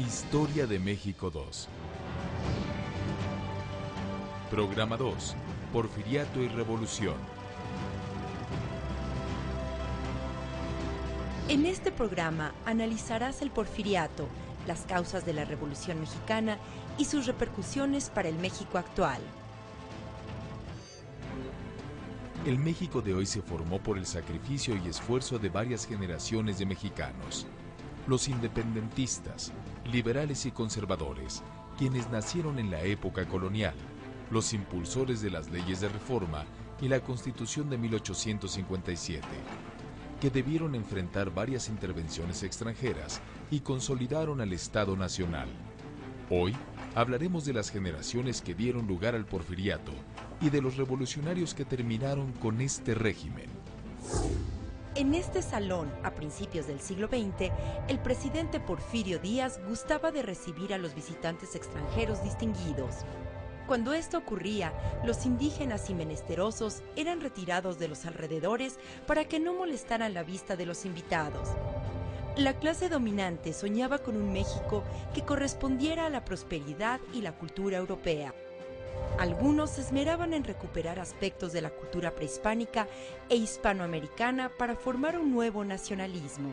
Historia de México 2. Programa 2. Porfiriato y Revolución. En este programa analizarás el porfiriato, las causas de la Revolución Mexicana y sus repercusiones para el México actual. El México de hoy se formó por el sacrificio y esfuerzo de varias generaciones de mexicanos. Los independentistas, liberales y conservadores, quienes nacieron en la época colonial, los impulsores de las leyes de reforma y la Constitución de 1857, que debieron enfrentar varias intervenciones extranjeras y consolidaron al Estado Nacional. Hoy hablaremos de las generaciones que dieron lugar al porfiriato y de los revolucionarios que terminaron con este régimen. En este salón, a principios del siglo XX, el presidente Porfirio Díaz gustaba de recibir a los visitantes extranjeros distinguidos. Cuando esto ocurría, los indígenas y menesterosos eran retirados de los alrededores para que no molestaran la vista de los invitados. La clase dominante soñaba con un México que correspondiera a la prosperidad y la cultura europea. Algunos se esmeraban en recuperar aspectos de la cultura prehispánica e hispanoamericana para formar un nuevo nacionalismo.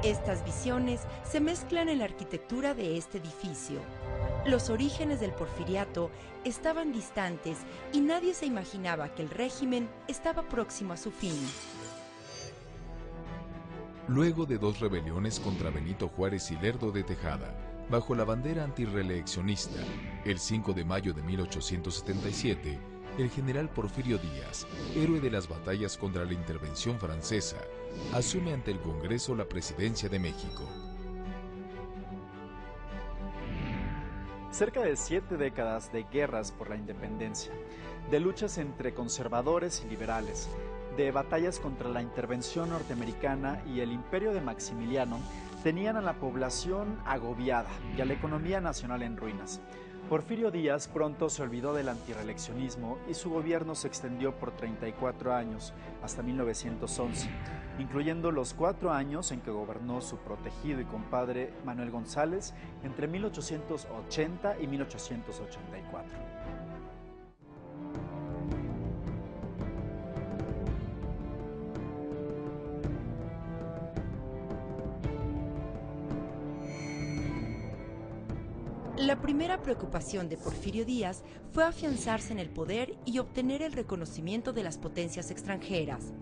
Estas visiones se mezclan en la arquitectura de este edificio. Los orígenes del porfiriato estaban distantes y nadie se imaginaba que el régimen estaba próximo a su fin. Luego de dos rebeliones contra Benito Juárez y Lerdo de Tejada, bajo la bandera antirreeleccionista, el 5 de mayo de 1877, el general Porfirio Díaz, héroe de las batallas contra la intervención francesa, asume ante el Congreso la presidencia de México. Cerca de 7 décadas de guerras por la independencia, de luchas entre conservadores y liberales, de batallas contra la intervención norteamericana y el imperio de Maximiliano, tenían a la población agobiada y a la economía nacional en ruinas. Porfirio Díaz pronto se olvidó del antirreeleccionismo y su gobierno se extendió por 34 años, hasta 1911, incluyendo los 4 años en que gobernó su protegido y compadre Manuel González entre 1880 y 1884. La primera preocupación de Porfirio Díaz fue afianzarse en el poder y obtener el reconocimiento de las potencias extranjeras.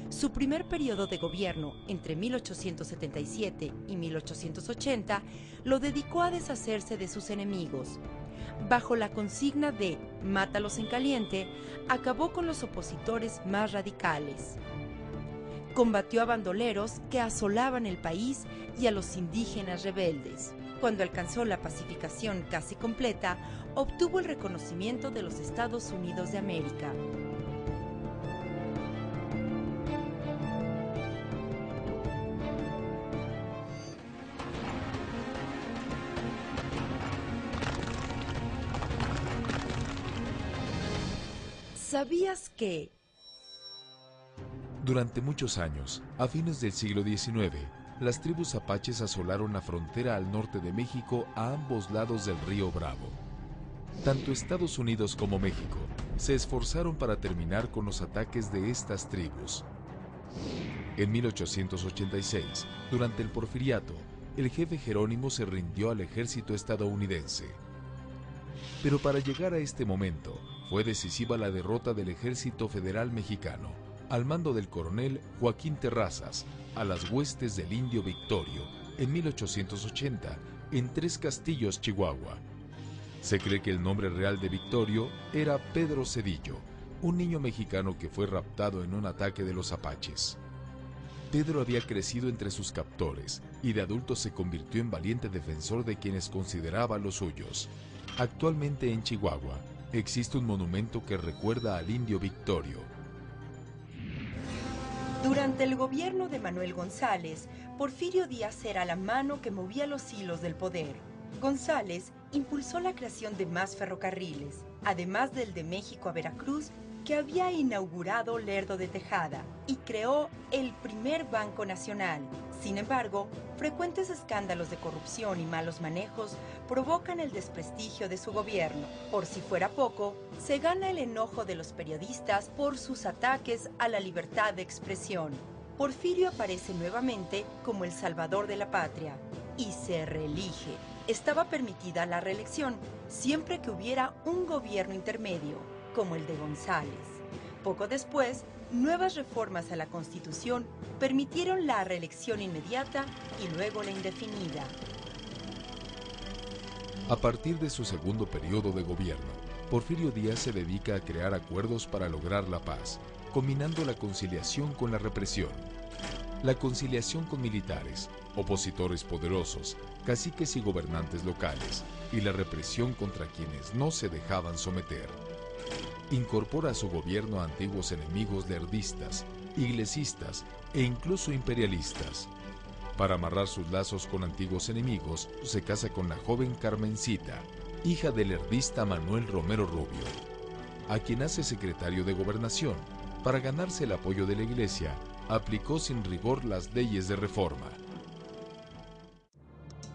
Su primer periodo de gobierno, entre 1877 y 1880, lo dedicó a deshacerse de sus enemigos. Bajo la consigna de «mátalos en caliente», acabó con los opositores más radicales. Combatió a bandoleros que asolaban el país y a los indígenas rebeldes. Cuando alcanzó la pacificación casi completa, obtuvo el reconocimiento de los Estados Unidos de América. ¿Sabías que? Durante muchos años, a fines del siglo XIX, las tribus apaches asolaron la frontera al norte de México a ambos lados del río Bravo. Tanto Estados Unidos como México se esforzaron para terminar con los ataques de estas tribus. En 1886, durante el porfiriato, el jefe Jerónimo se rindió al ejército estadounidense. Pero para llegar a este momento, fue decisiva la derrota del Ejército Federal Mexicano, al mando del coronel Joaquín Terrazas, a las huestes del Indio Victorio, en 1880, en Tres Castillos, Chihuahua. Se cree que el nombre real de Victorio era Pedro Cedillo, un niño mexicano que fue raptado en un ataque de los apaches. Pedro había crecido entre sus captores y de adulto se convirtió en valiente defensor de quienes consideraba los suyos. Actualmente en Chihuahua existe un monumento que recuerda al Indio Victorio. Durante el gobierno de Manuel González, Porfirio Díaz era la mano que movía los hilos del poder. González impulsó la creación de más ferrocarriles, además del de México a Veracruz, que había inaugurado Lerdo de Tejada, y creó el primer Banco Nacional. Sin embargo, frecuentes escándalos de corrupción y malos manejos provocan el desprestigio de su gobierno. Por si fuera poco, se gana el enojo de los periodistas por sus ataques a la libertad de expresión. Porfirio aparece nuevamente como el salvador de la patria y se reelige. Estaba permitida la reelección siempre que hubiera un gobierno intermedio, como el de González. Poco después, nuevas reformas a la Constitución permitieron la reelección inmediata y luego la indefinida. A partir de su segundo periodo de gobierno, Porfirio Díaz se dedica a crear acuerdos para lograr la paz, combinando la conciliación con la represión. La conciliación con militares, opositores poderosos, caciques y gobernantes locales, y la represión contra quienes no se dejaban someter. Incorpora a su gobierno a antiguos enemigos lerdistas, iglesistas e incluso imperialistas. Para amarrar sus lazos con antiguos enemigos, se casa con la joven Carmencita, hija del lerdista Manuel Romero Rubio, a quien hace secretario de Gobernación. Para ganarse el apoyo de la Iglesia, aplicó sin rigor las leyes de reforma.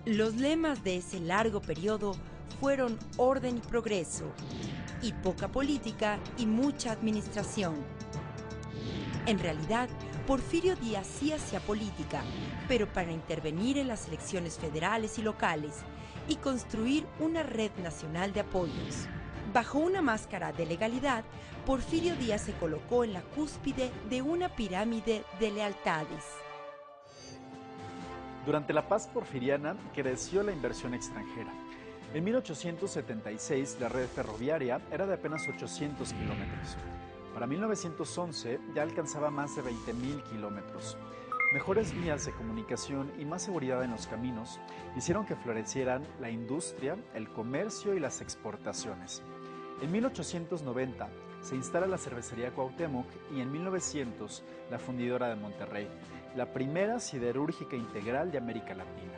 Los lemas de ese largo periodo fueron orden y progreso, y poca política y mucha administración. En realidad, Porfirio Díaz sí hacía política, pero para intervenir en las elecciones federales y locales y construir una red nacional de apoyos. Bajo una máscara de legalidad, Porfirio Díaz se colocó en la cúspide de una pirámide de lealtades. Durante la paz porfiriana creció la inversión extranjera. En 1876 la red ferroviaria era de apenas 800 kilómetros. Para 1911 ya alcanzaba más de 20.000 kilómetros. Mejores vías de comunicación y más seguridad en los caminos hicieron que florecieran la industria, el comercio y las exportaciones. En 1890 se instala la cervecería Cuauhtémoc y en 1900 la fundidora de Monterrey, la primera siderúrgica integral de América Latina.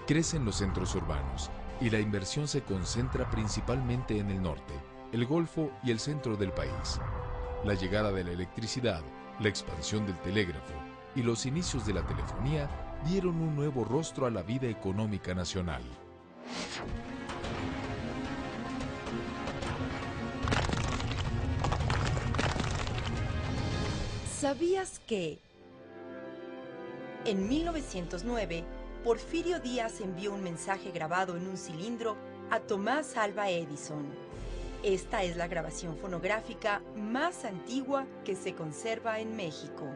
Crecen los centros urbanos y la inversión se concentra principalmente en el norte, el Golfo y el centro del país. La llegada de la electricidad, la expansión del telégrafo y los inicios de la telefonía dieron un nuevo rostro a la vida económica nacional. ¿Sabías que en 1909 Porfirio Díaz envió un mensaje grabado en un cilindro a Tomás Alva Edison? Esta es la grabación fonográfica más antigua que se conserva en México.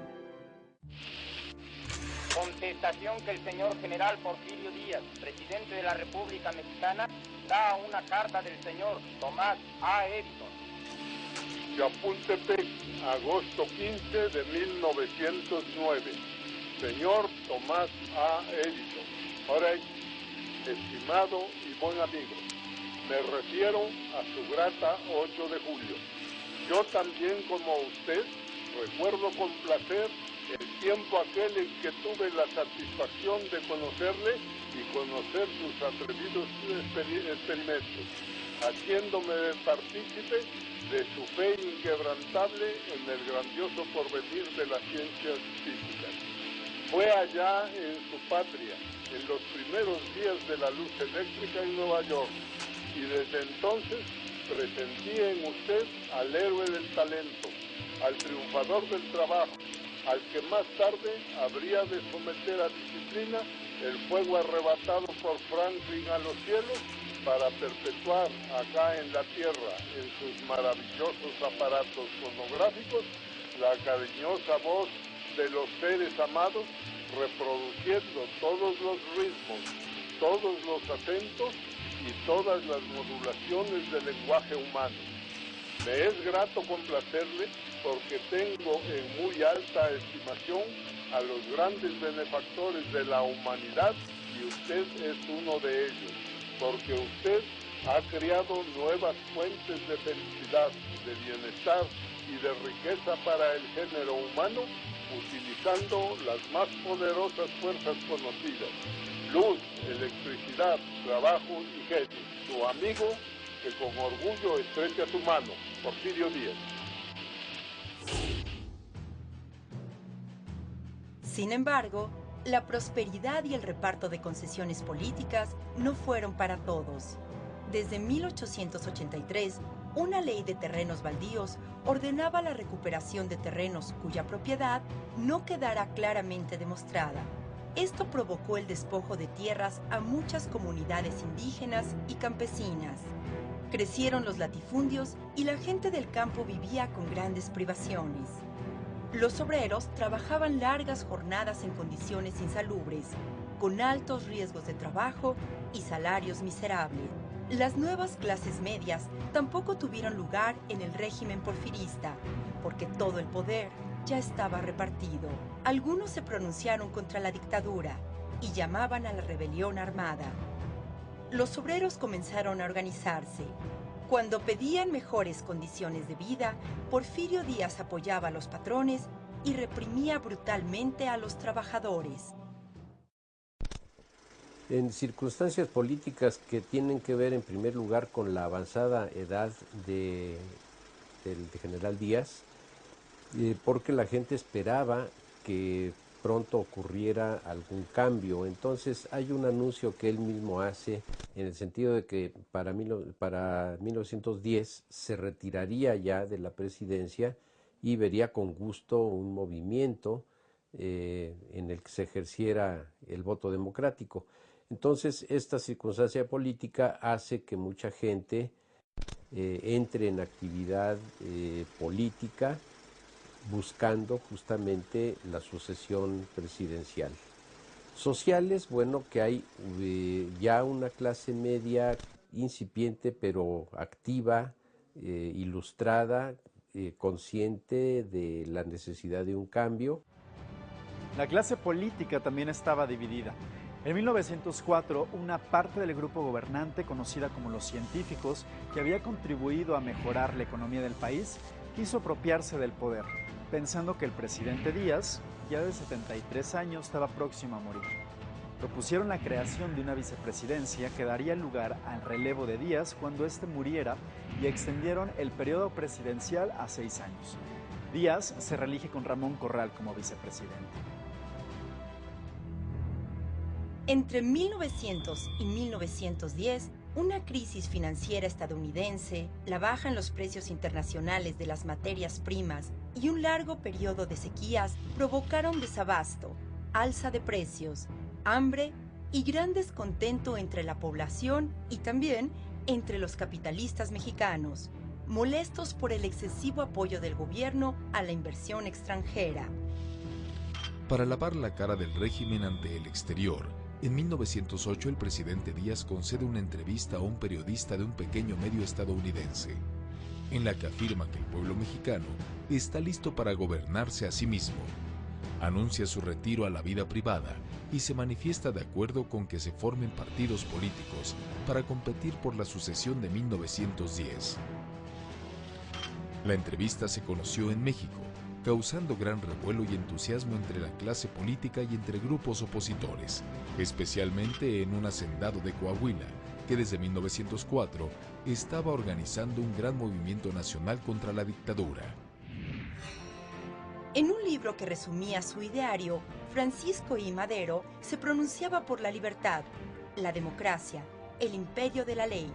Contestación que el señor general Porfirio Díaz, presidente de la República Mexicana, da a una carta del señor Tomás A. Edison. Chapultepec, agosto 15 de 1909. Señor Tomás A. Edison, Orey, estimado y buen amigo, me refiero a su grata 8 de julio. Yo también, como usted, recuerdo con placer el tiempo aquel en que tuve la satisfacción de conocerle y conocer sus atrevidos experimentos, haciéndome partícipe de su fe inquebrantable en el grandioso porvenir de las ciencias físicas. Fue allá en su patria, en los primeros días de la luz eléctrica en Nueva York, y desde entonces presentí en usted al héroe del talento, al triunfador del trabajo, al que más tarde habría de someter a disciplina el fuego arrebatado por Franklin a los cielos para perpetuar acá en la tierra, en sus maravillosos aparatos fonográficos, la cariñosa voz de los seres amados, reproduciendo todos los ritmos, todos los acentos y todas las modulaciones del lenguaje humano. Me es grato complacerle porque tengo en muy alta estimación a los grandes benefactores de la humanidad y usted es uno de ellos, porque usted ha creado nuevas fuentes de felicidad, de bienestar y de riqueza para el género humano, utilizando las más poderosas fuerzas conocidas: luz, electricidad, trabajo y genio. Su amigo que con orgullo estrecha tu mano, Porfirio Díaz. Sin embargo, la prosperidad y el reparto de concesiones políticas no fueron para todos. Desde 1883, una ley de terrenos baldíos ordenaba la recuperación de terrenos cuya propiedad no quedara claramente demostrada. Esto provocó el despojo de tierras a muchas comunidades indígenas y campesinas. Crecieron los latifundios y la gente del campo vivía con grandes privaciones. Los obreros trabajaban largas jornadas en condiciones insalubres, con altos riesgos de trabajo y salarios miserables. Las nuevas clases medias tampoco tuvieron lugar en el régimen porfirista, porque todo el poder ya estaba repartido. Algunos se pronunciaron contra la dictadura y llamaban a la rebelión armada. Los obreros comenzaron a organizarse. Cuando pedían mejores condiciones de vida, Porfirio Díaz apoyaba a los patrones y reprimía brutalmente a los trabajadores. En circunstancias políticas que tienen que ver en primer lugar con la avanzada edad del general Díaz, porque la gente esperaba que pronto ocurriera algún cambio. Entonces hay un anuncio que él mismo hace en el sentido de que para 1910 se retiraría ya de la presidencia y vería con gusto un movimiento en el que se ejerciera el voto democrático. Entonces esta circunstancia política hace que mucha gente entre en actividad política buscando justamente la sucesión presidencial. Sociales, bueno, que hay ya una clase media incipiente pero activa, ilustrada, consciente de la necesidad de un cambio. La clase política también estaba dividida. En 1904, una parte del grupo gobernante, conocida como los científicos, que había contribuido a mejorar la economía del país, quiso apropiarse del poder, pensando que el presidente Díaz, ya de 73 años, estaba próximo a morir. Propusieron la creación de una vicepresidencia que daría lugar al relevo de Díaz cuando éste muriera y extendieron el periodo presidencial a 6 años. Díaz se reelige con Ramón Corral como vicepresidente. Entre 1900 y 1910, una crisis financiera estadounidense, la baja en los precios internacionales de las materias primas y un largo periodo de sequías provocaron desabasto, alza de precios, hambre y gran descontento entre la población y también entre los capitalistas mexicanos, molestos por el excesivo apoyo del gobierno a la inversión extranjera. Para lavar la cara del régimen ante el exterior, en 1908 el presidente Díaz concede una entrevista a un periodista de un pequeño medio estadounidense, en la que afirma que el pueblo mexicano está listo para gobernarse a sí mismo. Anuncia su retiro a la vida privada y se manifiesta de acuerdo con que se formen partidos políticos para competir por la sucesión de 1910. La entrevista se conoció en México, causando gran revuelo y entusiasmo entre la clase política y entre grupos opositores, especialmente en un hacendado de Coahuila, que desde 1904 estaba organizando un gran movimiento nacional contra la dictadura. En un libro que resumía su ideario, Francisco I. Madero se pronunciaba por la libertad, la democracia, el imperio de la ley,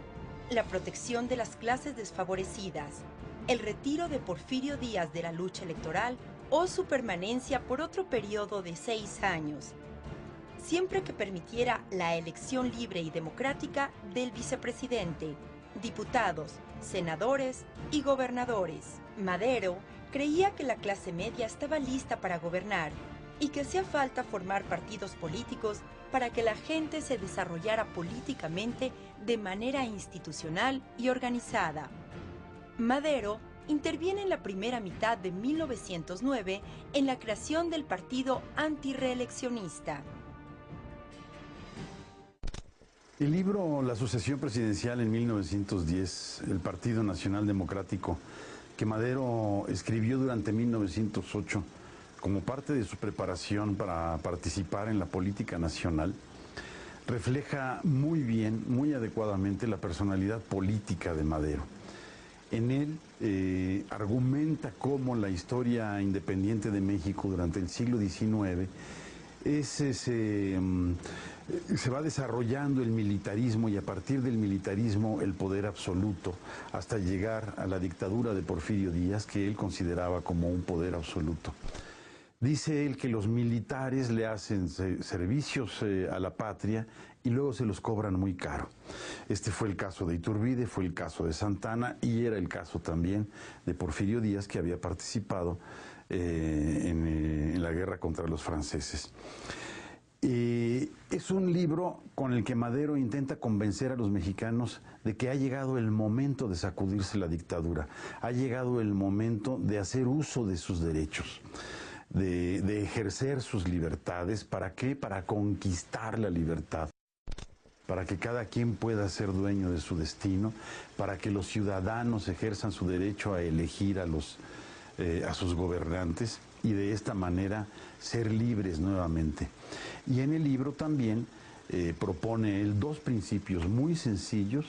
la protección de las clases desfavorecidas, el retiro de Porfirio Díaz de la lucha electoral o su permanencia por otro periodo de 6 años, siempre que permitiera la elección libre y democrática del vicepresidente, diputados, senadores y gobernadores. Madero creía que la clase media estaba lista para gobernar y que hacía falta formar partidos políticos para que la gente se desarrollara políticamente de manera institucional y organizada. Madero interviene en la primera mitad de 1909 en la creación del partido antirreeleccionista. El libro La sucesión presidencial en 1910, el Partido Nacional Democrático, que Madero escribió durante 1908 como parte de su preparación para participar en la política nacional, refleja muy bien, muy adecuadamente la personalidad política de Madero. En él argumenta cómo la historia independiente de México durante el siglo XIX se va desarrollando el militarismo, y a partir del militarismo el poder absoluto, hasta llegar a la dictadura de Porfirio Díaz, que él consideraba como un poder absoluto. Dice él que los militares le hacen servicios a la patria y luego se los cobran muy caro. Este fue el caso de Iturbide, fue el caso de Santana y era el caso también de Porfirio Díaz, que había participado en la guerra contra los franceses. Es un libro con el que Madero intenta convencer a los mexicanos de que ha llegado el momento de sacudirse la dictadura, ha llegado el momento de hacer uso de sus derechos, de ejercer sus libertades. ¿Para qué? Para conquistar la libertad, para que cada quien pueda ser dueño de su destino, para que los ciudadanos ejerzan su derecho a elegir a sus gobernantes y de esta manera ser libres nuevamente. Y en el libro también propone él dos principios muy sencillos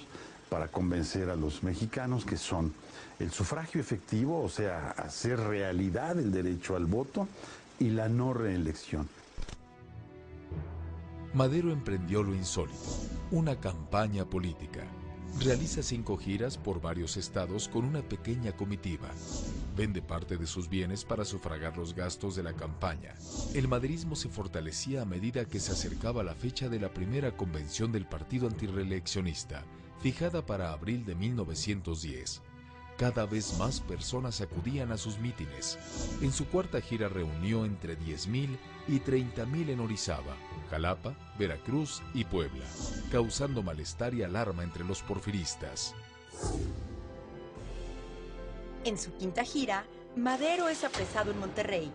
para convencer a los mexicanos, que son el sufragio efectivo, o sea, hacer realidad el derecho al voto, y la no reelección. Madero emprendió lo insólito, una campaña política. Realiza 5 giras por varios estados con una pequeña comitiva. Vende parte de sus bienes para sufragar los gastos de la campaña. El maderismo se fortalecía a medida que se acercaba la fecha de la primera convención del partido antirreeleccionista, fijada para abril de 1910. Cada vez más personas acudían a sus mítines. En su cuarta gira reunió entre 10,000 y 30,000 en Orizaba, Jalapa, Veracruz y Puebla, causando malestar y alarma entre los porfiristas. En su quinta gira, Madero es apresado en Monterrey,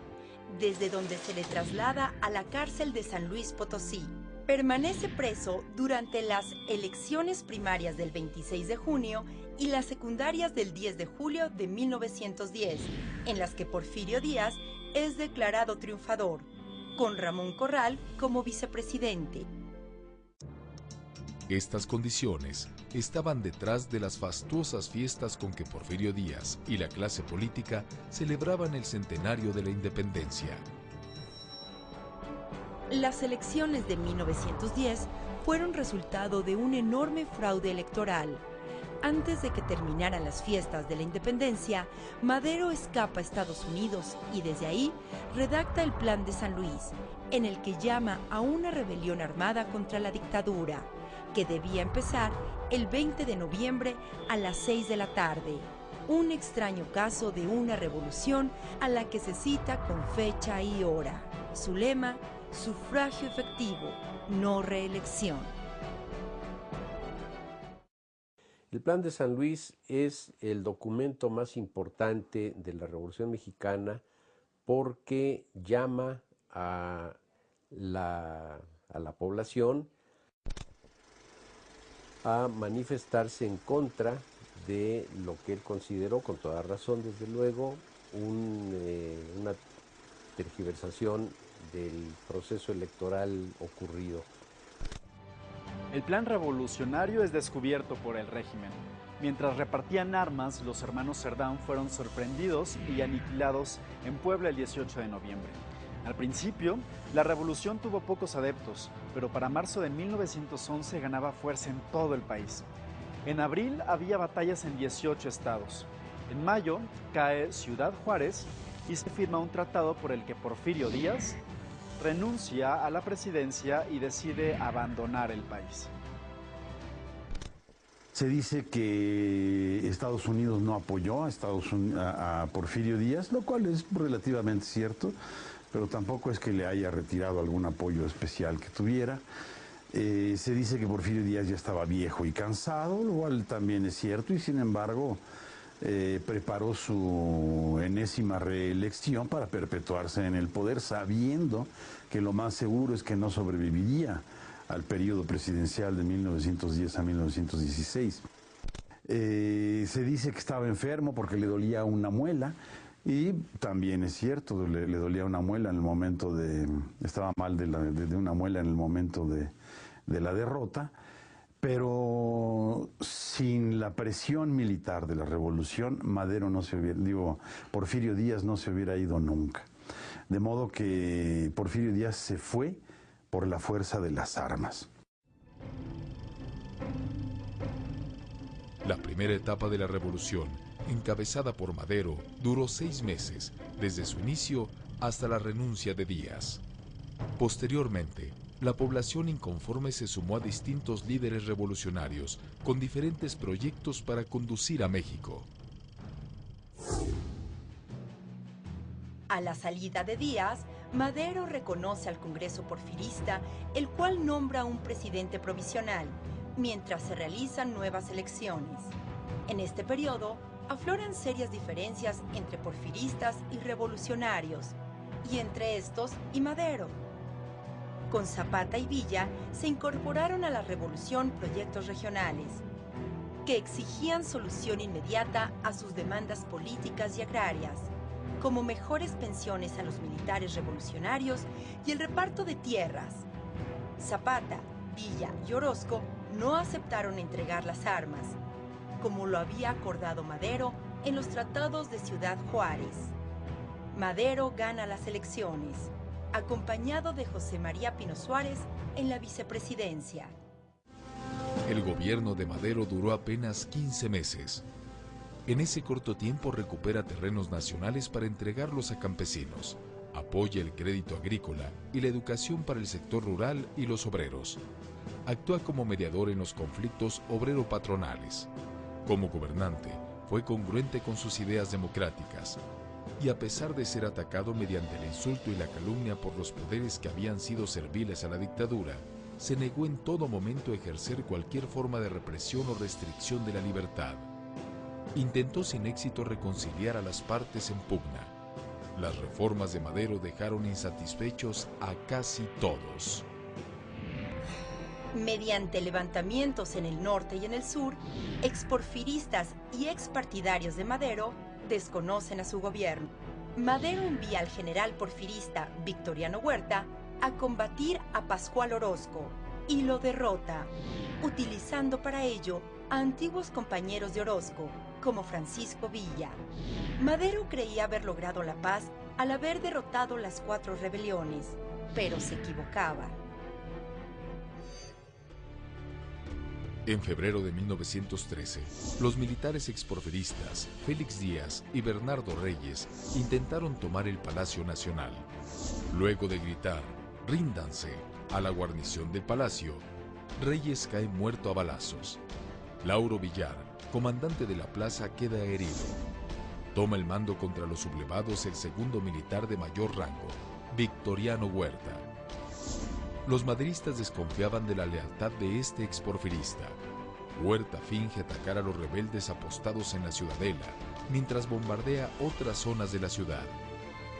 desde donde se le traslada a la cárcel de San Luis Potosí. Permanece preso durante las elecciones primarias del 26 de junio y las secundarias del 10 de julio de 1910, en las que Porfirio Díaz es declarado triunfador, con Ramón Corral como vicepresidente. Estas condiciones estaban detrás de las fastuosas fiestas con que Porfirio Díaz y la clase política celebraban el centenario de la independencia. Las elecciones de 1910 fueron resultado de un enorme fraude electoral. Antes de que terminaran las fiestas de la independencia, Madero escapa a Estados Unidos y desde ahí redacta el Plan de San Luis, en el que llama a una rebelión armada contra la dictadura, que debía empezar el 20 de noviembre a las 6 de la tarde. Un extraño caso de una revolución a la que se cita con fecha y hora. Su lema: sufragio efectivo, no reelección. El Plan de San Luis es el documento más importante de la Revolución Mexicana porque llama a la población a manifestarse en contra de lo que él consideró, con toda razón desde luego, una tergiversación del proceso electoral ocurrido. El plan revolucionario es descubierto por el régimen. Mientras repartían armas, los hermanos Cerdán fueron sorprendidos y aniquilados en Puebla el 18 de noviembre. Al principio, la revolución tuvo pocos adeptos, pero para marzo de 1911 ganaba fuerza en todo el país. En abril había batallas en 18 estados. En mayo cae Ciudad Juárez y se firma un tratado por el que Porfirio Díaz renuncia a la presidencia y decide abandonar el país. Se dice que Estados Unidos no apoyó a Porfirio Díaz, lo cual es relativamente cierto, pero tampoco es que le haya retirado algún apoyo especial que tuviera. Se dice que Porfirio Díaz ya estaba viejo y cansado, lo cual también es cierto, y sin embargo preparó su enésima reelección para perpetuarse en el poder, sabiendo que lo más seguro es que no sobreviviría al periodo presidencial de 1910 a 1916. Se dice que estaba enfermo porque le dolía una muela, y también es cierto, le dolía una muela en el momento estaba mal de una muela en el momento de de la derrota, pero sin la presión militar de la revolución, Porfirio Díaz no se hubiera ido nunca. De modo que Porfirio Díaz se fue por la fuerza de las armas. La primera etapa de la revolución, encabezada por Madero, duró 6 meses, desde su inicio hasta la renuncia de Díaz. Posteriormente, la población inconforme se sumó a distintos líderes revolucionarios con diferentes proyectos para conducir a México. A la salida de Díaz, Madero reconoce al Congreso porfirista, el cual nombra un presidente provisional, mientras se realizan nuevas elecciones. En este periodo, afloran serias diferencias entre porfiristas y revolucionarios, y entre estos y Madero. Con Zapata y Villa se incorporaron a la revolución proyectos regionales, que exigían solución inmediata a sus demandas políticas y agrarias, como mejores pensiones a los militares revolucionarios y el reparto de tierras. Zapata, Villa y Orozco no aceptaron entregar las armas, como lo había acordado Madero en los tratados de Ciudad Juárez. Madero gana las elecciones, acompañado de José María Pino Suárez en la vicepresidencia. El gobierno de Madero duró apenas 15 meses. En ese corto tiempo recupera terrenos nacionales para entregarlos a campesinos, apoya el crédito agrícola y la educación para el sector rural y los obreros. Actúa como mediador en los conflictos obrero-patronales. Como gobernante, fue congruente con sus ideas democráticas, y a pesar de ser atacado mediante el insulto y la calumnia por los poderes que habían sido serviles a la dictadura, se negó en todo momento a ejercer cualquier forma de represión o restricción de la libertad. Intentó sin éxito reconciliar a las partes en pugna. Las reformas de Madero dejaron insatisfechos a casi todos. Mediante levantamientos en el norte y en el sur, exporfiristas y expartidarios de Madero desconocen a su gobierno. Madero envía al general porfirista Victoriano Huerta a combatir a Pascual Orozco y lo derrota, utilizando para ello a antiguos compañeros de Orozco, como Francisco Villa. Madero creía haber logrado la paz al haber derrotado las 4 rebeliones, pero se equivocaba. En febrero de 1913, los militares exporfiristas Félix Díaz y Bernardo Reyes intentaron tomar el Palacio Nacional. Luego de gritar "ríndanse" a la guarnición del palacio, Reyes cae muerto a balazos. Lauro Villar, comandante de la plaza, queda herido. Toma el mando contra los sublevados el segundo militar de mayor rango, Victoriano Huerta. Los maderistas desconfiaban de la lealtad de este exporfirista. Huerta finge atacar a los rebeldes apostados en la ciudadela, mientras bombardea otras zonas de la ciudad.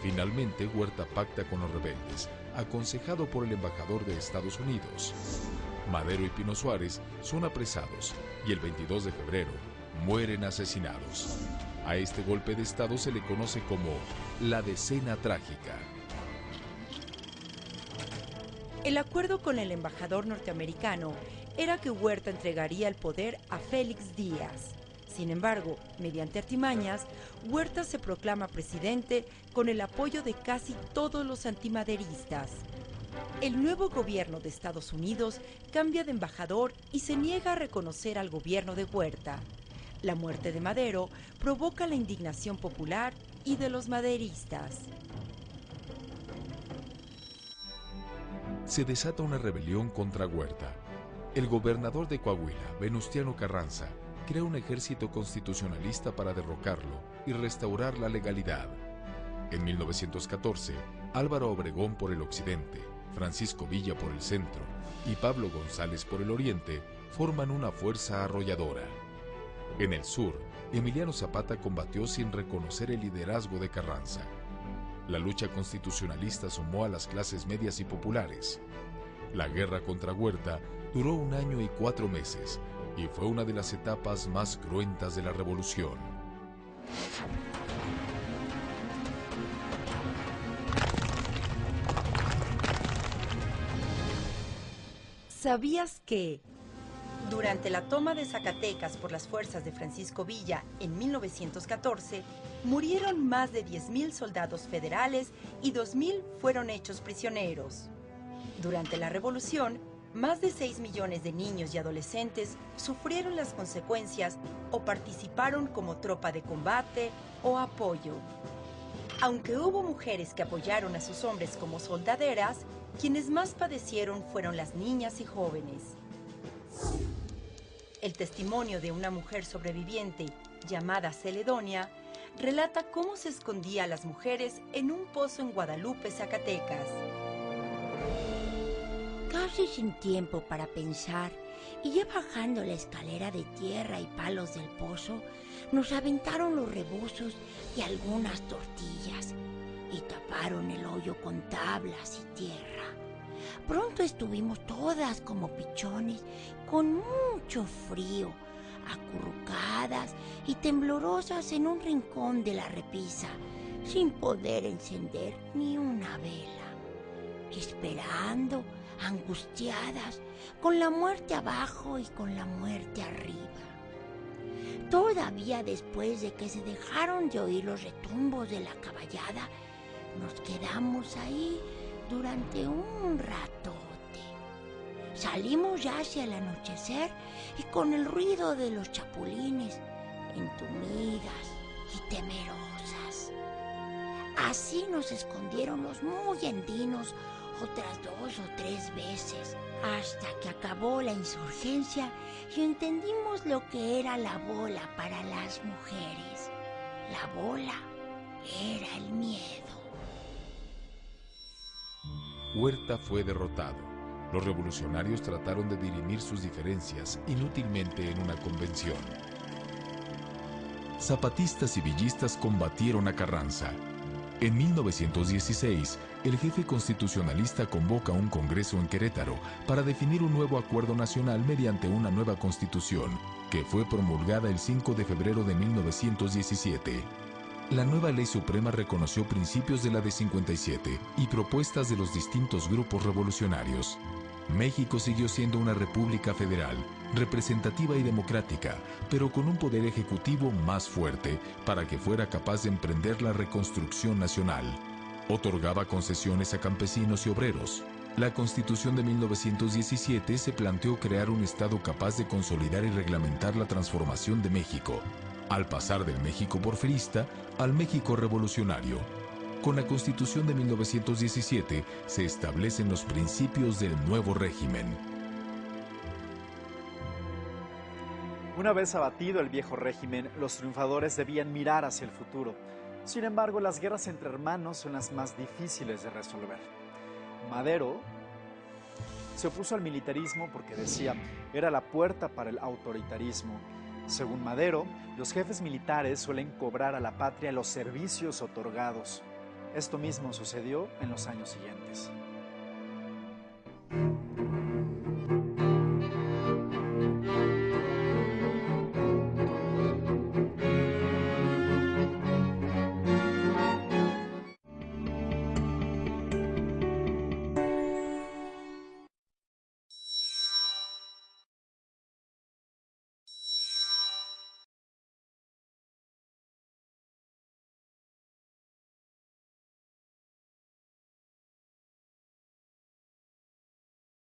Finalmente, Huerta pacta con los rebeldes, aconsejado por el embajador de Estados Unidos. Madero y Pino Suárez son apresados y el 22 de febrero mueren asesinados. A este golpe de Estado se le conoce como la Decena Trágica. El acuerdo con el embajador norteamericano era que Huerta entregaría el poder a Félix Díaz. Sin embargo, mediante artimañas, Huerta se proclama presidente con el apoyo de casi todos los antimaderistas. El nuevo gobierno de Estados Unidos cambia de embajador y se niega a reconocer al gobierno de Huerta. La muerte de Madero provoca la indignación popular y de los maderistas. Se desata una rebelión contra Huerta. El gobernador de Coahuila, Venustiano Carranza, crea un ejército constitucionalista para derrocarlo y restaurar la legalidad. En 1914, Álvaro Obregón por el occidente, Francisco Villa por el centro y Pablo González por el oriente forman una fuerza arrolladora. En el sur, Emiliano Zapata combatió sin reconocer el liderazgo de Carranza. La lucha constitucionalista sumó a las clases medias y populares. La guerra contra Huerta duró 1 año y 4 meses y fue una de las etapas más cruentas de la revolución. ¿Sabías que durante la toma de Zacatecas por las fuerzas de Francisco Villa en 1914, murieron más de 10,000 soldados federales y 2,000 fueron hechos prisioneros? Durante la Revolución, más de 6 millones de niños y adolescentes sufrieron las consecuencias o participaron como tropa de combate o apoyo. Aunque hubo mujeres que apoyaron a sus hombres como soldaderas, quienes más padecieron fueron las niñas y jóvenes. El testimonio de una mujer sobreviviente, llamada Celedonia, relata cómo se escondía a las mujeres en un pozo en Guadalupe, Zacatecas. Casi sin tiempo para pensar, y ya bajando la escalera de tierra y palos del pozo, nos aventaron los rebozos y algunas tortillas, y taparon el hoyo con tablas y tierra. Pronto estuvimos todas como pichones, con mucho frío, acurrucadas y temblorosas en un rincón de la repisa, sin poder encender ni una vela, esperando, angustiadas, con la muerte abajo y con la muerte arriba. Todavía después de que se dejaron de oír los retumbos de la caballada, nos quedamos ahí durante un ratote. Salimos ya hacia el anochecer y con el ruido de los chapulines, entumidas y temerosas. Así nos escondieron los muy andinos otras 2 o 3 veces, hasta que acabó la insurgencia y entendimos lo que era la bola para las mujeres. La bola era el miedo. Huerta fue derrotado. Los revolucionarios trataron de dirimir sus diferencias inútilmente en una convención. Zapatistas y villistas combatieron a Carranza. En 1916, el jefe constitucionalista convoca un congreso en Querétaro para definir un nuevo acuerdo nacional mediante una nueva constitución, que fue promulgada el 5 de febrero de 1917. La nueva ley suprema reconoció principios de la de 57 y propuestas de los distintos grupos revolucionarios. México siguió siendo una república federal, representativa y democrática, pero con un poder ejecutivo más fuerte para que fuera capaz de emprender la reconstrucción nacional. Otorgaba concesiones a campesinos y obreros. La Constitución de 1917 se planteó crear un Estado capaz de consolidar y reglamentar la transformación de México, al pasar del México porfirista al México revolucionario. Con la Constitución de 1917 se establecen los principios del nuevo régimen. Una vez abatido el viejo régimen, los triunfadores debían mirar hacia el futuro. Sin embargo, las guerras entre hermanos son las más difíciles de resolver. Madero se opuso al militarismo porque decía era la puerta para el autoritarismo. Según Madero, los jefes militares suelen cobrar a la patria los servicios otorgados. Esto mismo sucedió en los años siguientes.